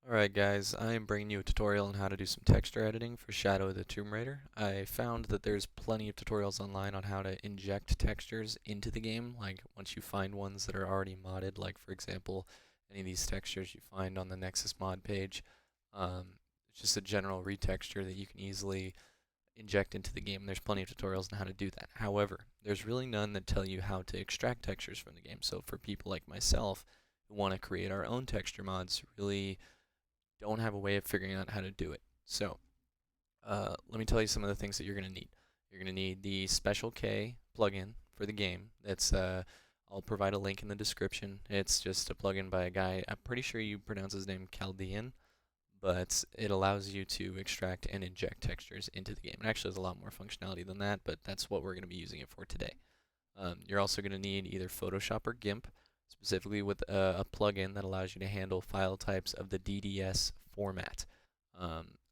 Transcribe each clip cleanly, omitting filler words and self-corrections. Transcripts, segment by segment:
Alright guys, I am bringing you a tutorial on how to do some texture editing for Shadow of the Tomb Raider. I found that there's plenty of tutorials online on how to inject textures into the game, like once you find ones that are already modded, like for example, any of these textures you find on the Nexus mod page. It's just a general retexture that you can easily inject into the game. There's plenty of tutorials on how to do that. However, there's really none that tell you how to extract textures from the game. So for people like myself who want to create our own texture mods, really don't have a way of figuring out how to do it. So, let me tell you some of the things that you're going to need. You're going to need the Special K plugin for the game. I'll provide a link in the description. It's just a plugin by a guy. I'm pretty sure you pronounce his name Kaldaien, but it allows you to extract and inject textures into the game. It actually has a lot more functionality than that, but that's what we're going to be using it for today. You're also going to need either Photoshop or GIMP, specifically with a plugin that allows you to handle file types of the DDS format.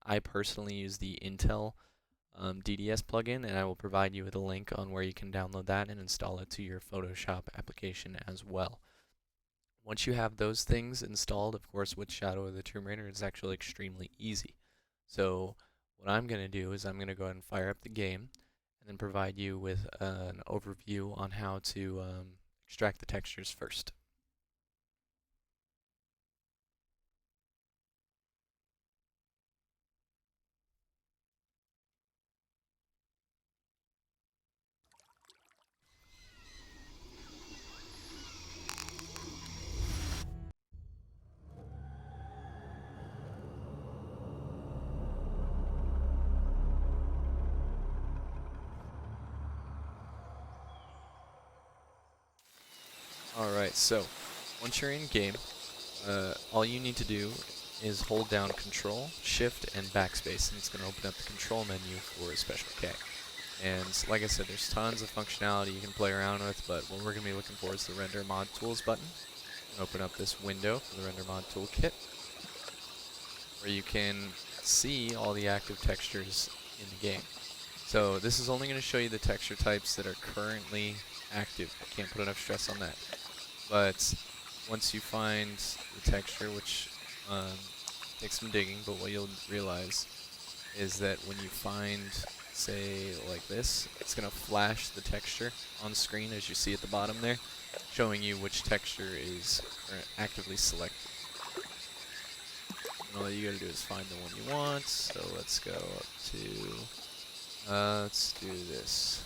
I personally use the Intel DDS plugin, and I will provide you with a link on where you can download that and install it to your Photoshop application as well. Once you have those things installed, of course, with Shadow of the Tomb Raider, it's actually extremely easy. So what I'm going to do is I'm going to go ahead and fire up the game and then provide you with an overview on how to extract the textures first. Alright, so once you're in game, all you need to do is hold down Control, Shift, and Backspace, and it's going to open up the control menu for Special K. And like I said, there's tons of functionality you can play around with, but what we're going to be looking for is the Render Mod Tools button. Open up this window for the Render Mod Toolkit, where you can see all the active textures in the game. So this is only going to show you the texture types that are currently active. I can't put enough stress on that. But once you find the texture, which takes some digging, but what you'll realize is that when you find, say, like this, it's going to flash the texture on screen as you see at the bottom there, showing you which texture is actively selected. And all that you got to do is find the one you want. So let's go up to, let's do this.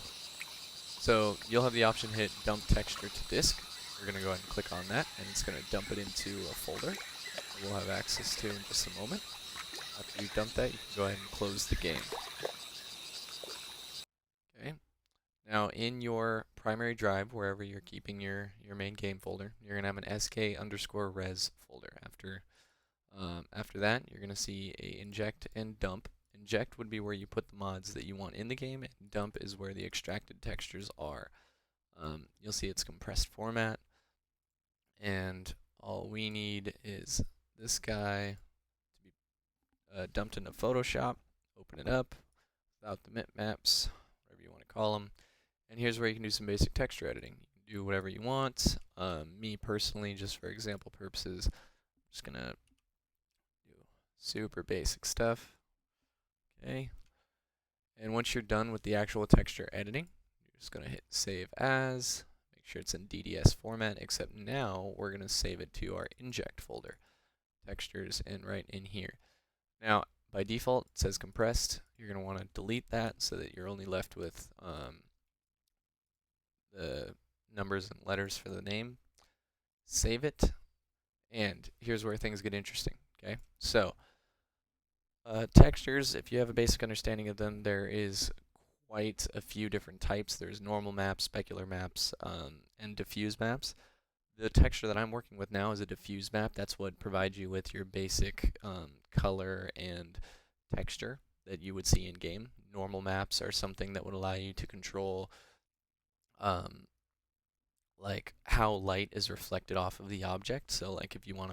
So you'll have the option hit dump texture to disk. We're going to go ahead and click on that, and it's going to dump it into a folder we'll have access to in just a moment. After you dump that, you can go ahead and close the game. Okay. Now in your primary drive, wherever you're keeping your main game folder, you're going to have an sk_res folder. After that, you're going to see a inject and dump. Inject would be where you put the mods that you want in the game, and dump is where the extracted textures are. You'll see it's compressed format, and all we need is this guy to be dumped into Photoshop. Open it up without the bitmaps, whatever you want to call them. And here's where you can do some basic texture editing. You can do whatever you want. Me personally, just for example purposes, I'm just going to do super basic stuff. Okay. And once you're done with the actual texture editing, you're just going to hit Save As. Make sure it's in DDS format, except now we're going to save it to our inject folder. Textures and right in here. Now, by default, it says compressed. You're going to want to delete that so that you're only left with the numbers and letters for the name. Save it. And here's where things get interesting. Okay, so textures, if you have a basic understanding of them, there is quite a few different types. There's normal maps, specular maps, and diffuse maps. The texture that I'm working with now is a diffuse map. That's what provides you with your basic color and texture that you would see in game. Normal maps are something that would allow you to control like how light is reflected off of the object. So like if you want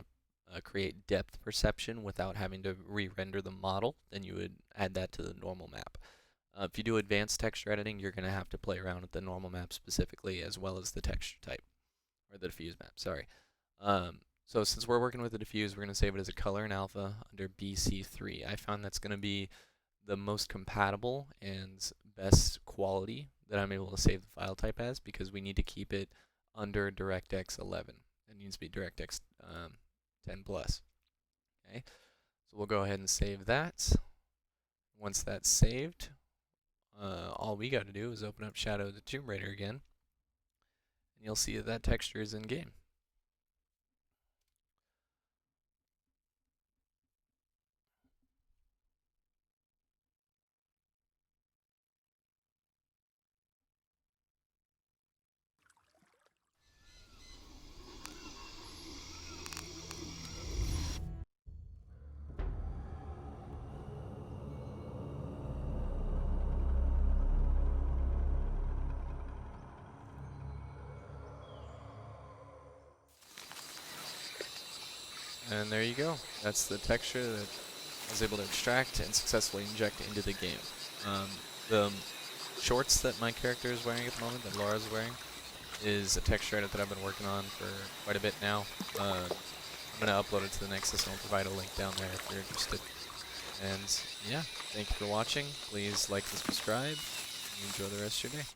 to create depth perception without having to re-render the model, then you would add that to the normal map. If you do advanced texture editing, you're going to have to play around with the normal map specifically as well as the texture type, or the diffuse map, sorry. So since we're working with the diffuse, we're going to save it as a color in alpha under BC3. I found that's going to be the most compatible and best quality that I'm able to save the file type as, because we need to keep it under DirectX 11. It needs to be DirectX 10 plus. Okay, so we'll go ahead and save that. Once that's saved, all we got to do is open up Shadow the Tomb Raider again, and you'll see that that texture is in game. And there you go. That's the texture that I was able to extract and successfully inject into the game. The shorts that my character is wearing at the moment, that Laura's wearing, is a texture edit that I've been working on for quite a bit now. I'm going to upload it to the Nexus and I'll provide a link down there if you're interested. And yeah, thank you for watching. Please like and subscribe. And enjoy the rest of your day.